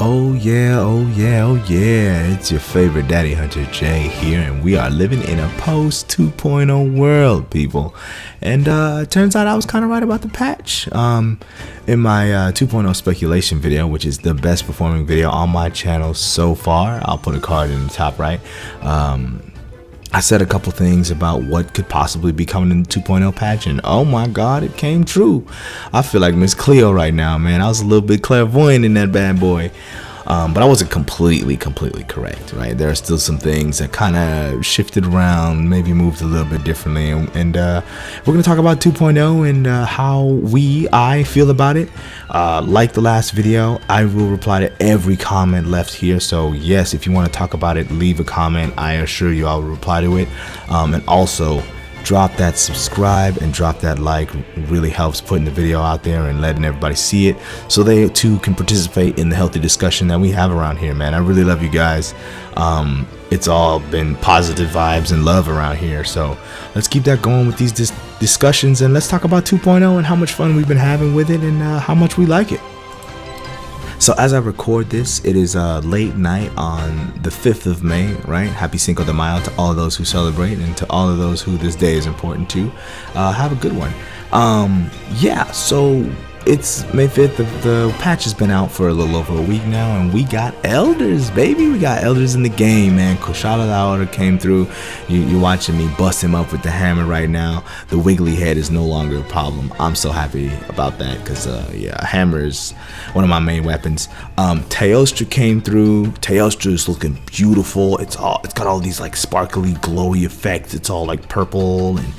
Oh yeah, oh yeah, oh yeah. It's your favorite Daddy Hunter Jay here, and we are living in a post 2.0 world, people. And it turns out I was kind of right about the patch. In my 2.0 speculation video, which is the best performing video on my channel so far, I'll put a card in the top right. I said a couple things about what could possibly be coming in the 2.0 patch, and oh my god, it came true. I feel like Miss Cleo right now, man. I was a little bit clairvoyant in that bad boy. But I wasn't completely correct, right? There are still some things that kind of shifted around, maybe moved a little bit differently. And we're going to talk about 2.0 and how I feel about it. Like the last video, I will reply to every comment left here. So yes, if you want to talk about it, leave a comment. I assure you I will reply to it. And also, drop that subscribe and drop that like. It really helps putting the video out there and letting everybody see it so they too can participate in the healthy discussion that we have around here, man. I really love you guys. It's all been positive vibes and love around here, so let's keep that going with these discussions, and let's talk about 2.0 and how much fun we've been having with it and how much we like it. So as I record this, it is late night on the 5th of May, right? Happy Cinco de Mayo to all of those who celebrate, and to all of those who this day is important to. Have a good one. Yeah, so it's May 5th. The patch has been out for a little over a week now, and we got elders, baby. We got elders in the game, man. Kushala the Elder came through. You're watching me bust him up with the hammer right now. The wiggly head is no longer a problem. I'm so happy about that because, yeah, hammer is one of my main weapons. Teostra came through. Teostra is looking beautiful. It's got all these like sparkly, glowy effects. It's all like purple and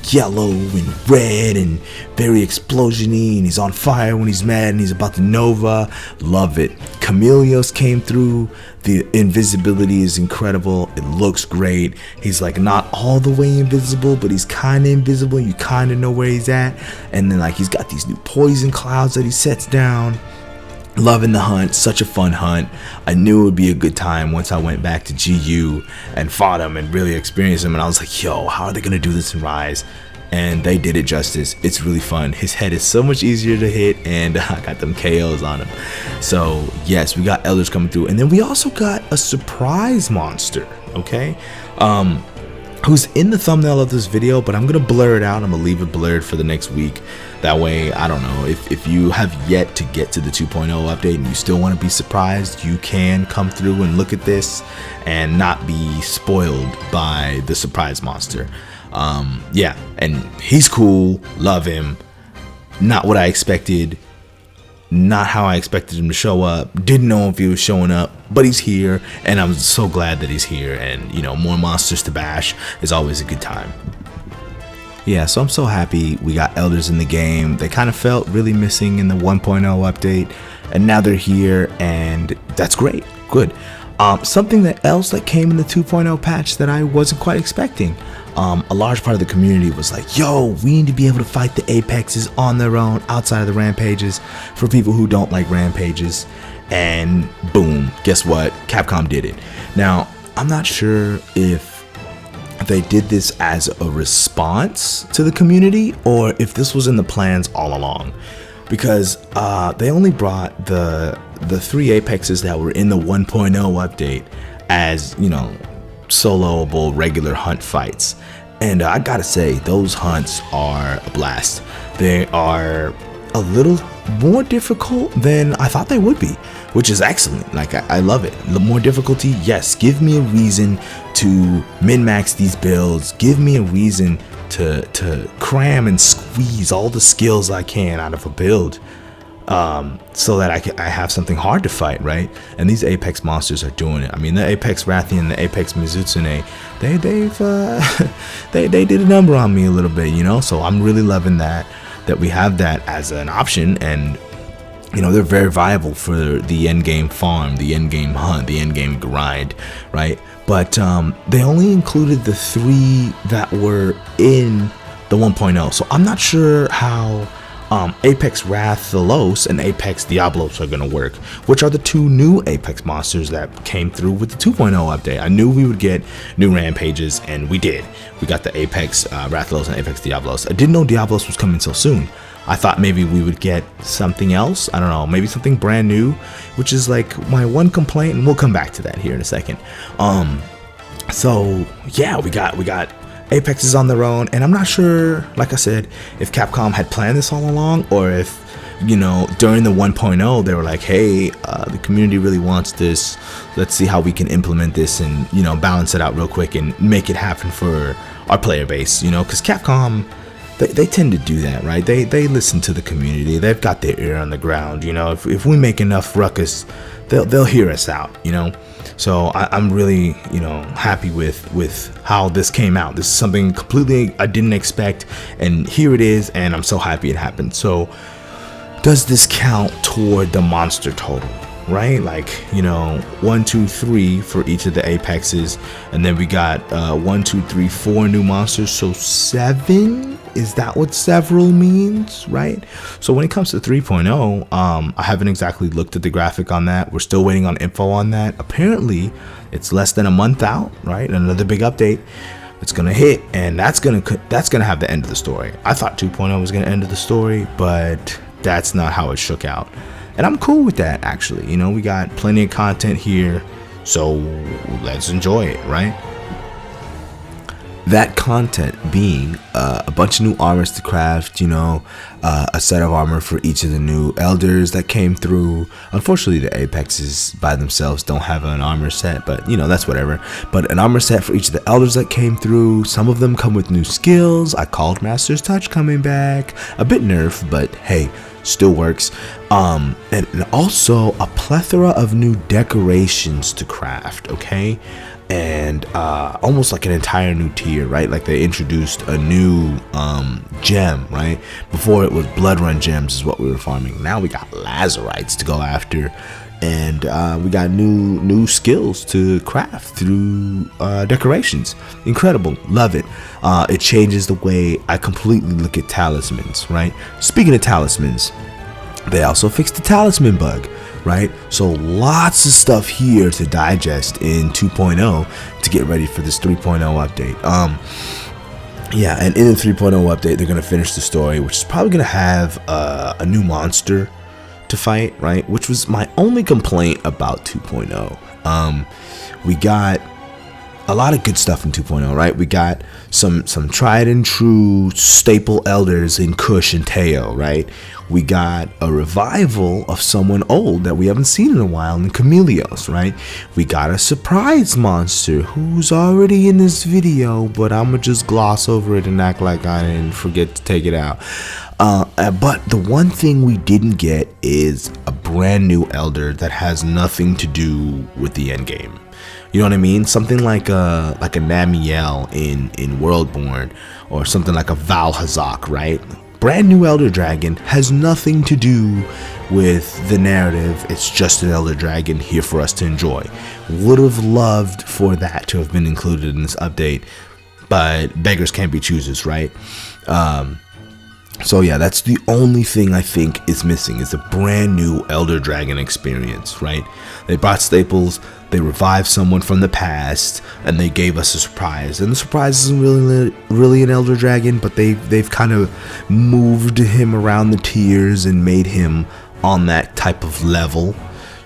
yellow and red and very explosiony, and he's on fire when he's mad and he's about to nova. Love it. Chameleos came through. The invisibility is incredible. It looks great. He's like not all the way invisible, but he's kind of invisible. You kind of know where he's at. And then like he's got these new poison clouds that he sets down. Loving the hunt. Such a fun hunt. I knew it would be a good time once I went back to GU and fought him and really experienced him, and I was like, yo, how are they gonna do this in Rise? And they did it justice. It's really fun. His head is so much easier to hit, and I got them KOs on him. So yes, we got elders coming through, and then we also got a surprise monster, okay, who's in the thumbnail of this video, but I'm gonna blur it out. I'm gonna leave it blurred for the next week. That way, I don't know, if you have yet to get to the 2.0 update and you still want to be surprised, you can come through and look at this and not be spoiled by the surprise monster. Yeah, and he's cool. Love him. Not what I expected. Not how I expected him to show up. Didn't know if he was showing up, but he's here, and I'm so glad that he's here. And you know, more monsters to bash is always a good time. Yeah, so I'm so happy we got elders in the game. They kind of felt really missing in the 1.0 update, and now they're here, and that's great. Good. Something else that came in the 2.0 patch that I wasn't quite expecting. A large part of the community was like, yo, we need to be able to fight the Apexes on their own outside of the rampages for people who don't like rampages. And boom, guess what? Capcom did it. Now, I'm not sure if they did this as a response to the community or if this was in the plans all along, because they only brought the 3 Apexes that were in the 1.0 update as, you know, soloable regular hunt fights, and I gotta say those hunts are a blast. They are a little more difficult than I thought they would be, which is excellent. Like I love it. The more difficulty, yes, give me a reason to min-max these builds. Give me a reason to cram and squeeze all the skills I can out of a build, so that I have something hard to fight, right? And these Apex monsters are doing it. I mean, the Apex Rathian, the Apex Mizutsune, they did a number on me a little bit, you know. So I'm really loving that we have that as an option, and you know, they're very viable for the end game farm, the end game hunt, the end game grind, right? But they only included the 3 that were in the 1.0, so I'm not sure how Apex Rathalos and Apex Diablos are going to work, which are the two new Apex monsters that came through with the 2.0 update. I knew we would get new rampages, and we did. We got the Apex Rathalos and Apex Diablos. I didn't know Diablos was coming so soon. I thought maybe we would get something else. I don't know, maybe something brand new, which is like my one complaint, and we'll come back to that here in a second. So yeah, we got Apex is on their own, and I'm not sure, like I said, if Capcom had planned this all along, or if, you know, during the 1.0 they were like, hey, the community really wants this, let's see how we can implement this and, you know, balance it out real quick and make it happen for our player base, you know, because Capcom, they tend to do that, right? They listen to the community. They've got their ear on the ground, you know. If we make enough ruckus, they'll hear us out, you know. So I'm really, you know, happy with how this came out. This is something completely I didn't expect, and here it is, and I'm so happy it happened. So does this count toward the monster total? Right, like, you know, 1, 2, 3 for each of the Apexes, and then we got 1, 2, 3, 4 new monsters, so 7. Is that what several means, right? So when it comes to 3.0, I haven't exactly looked at the graphic on that. We're still waiting on info on that. Apparently it's less than a month out, right? Another big update, it's gonna hit, and that's gonna have the end of the story. I thought 2.0 was gonna end of the story, but that's not how it shook out. And I'm cool with that, actually. You know, we got plenty of content here, so let's enjoy it, right? That content being a bunch of new armors to craft, you know, a set of armor for each of the new elders that came through. Unfortunately, the Apexes by themselves don't have an armor set, but, you know, that's whatever. But an armor set for each of the elders that came through. Some of them come with new skills. I called Master's Touch coming back. A bit nerfed, but hey, still works. And also a plethora of new decorations to craft, okay? And almost like an entire new tier, right? Like they introduced a new gem, right? Before it was blood run gems is what we were farming. Now we got lazarites to go after, and we got new skills to craft through decorations. Incredible, love it. It changes the way I completely look at talismans, right? Speaking of talismans, they also fixed the talisman bug, right? So lots of stuff here to digest in 2.0 to get ready for this 3.0 update. Yeah, and in the 3.0 update, they're gonna finish the story, which is probably gonna have a new monster to fight, right? Which was my only complaint about 2.0. We got a lot of good stuff in 2.0, right? We got some tried and true staple elders in Kush and Teo, right? We got a revival of someone old that we haven't seen in a while in Chameleos, right? We got a surprise monster who's already in this video, but I'm gonna just gloss over it and act like I didn't forget to take it out. But the one thing we didn't get is a brand new elder that has nothing to do with the end game. You know what I mean? Something like a Namiel in Worldborn, or something like a Valhazak, right? Brand new Elder Dragon, has nothing to do with the narrative. It's just an Elder Dragon here for us to enjoy. Would have loved for that to have been included in this update, but beggars can't be choosers, right? So yeah, that's the only thing I think is missing, is a brand new Elder Dragon experience, right? They brought staples, they revived someone from the past, and they gave us a surprise. And the surprise isn't really an Elder Dragon, but they've kind of moved him around the tiers and made him on that type of level.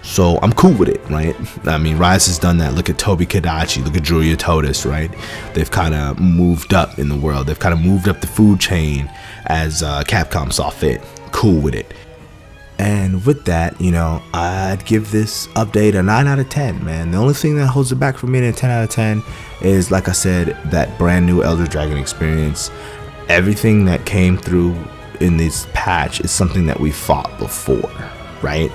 So I'm cool with it, right? I mean, Rise has done that. Look at Tobi Kadachi, look at Julia Totus, right? They've kind of moved up in the world. They've kind of moved up the food chain as Capcom saw fit. Cool with it. And with that, you know, I'd give this update a 9 out of 10, man. The only thing that holds it back for me in a 10 out of 10 is, like I said, that brand new Elder Dragon experience. Everything that came through in this patch is something that we fought before, right?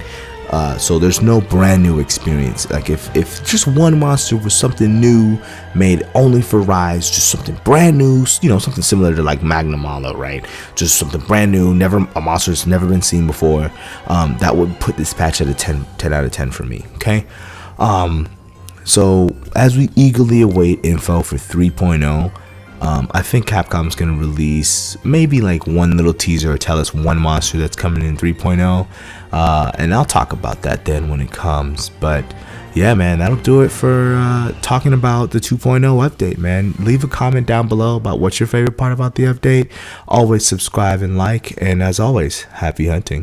So there's no brand new experience. Like if just one monster was something new made only for Rise, just something brand new, you know, something similar to like Magnamalo, right? Just something brand new, a monster that's never been seen before, that would put this patch at a 10 out of 10 for me, okay? So as we eagerly await info for 3.0, I think Capcom's gonna release maybe like one little teaser or tell us one monster that's coming in 3.0, and I'll talk about that then when it comes. But yeah, man, that'll do it for talking about the 2.0 update, man. Leave a comment down below about what's your favorite part about the update. Always subscribe and like, and as always, happy hunting.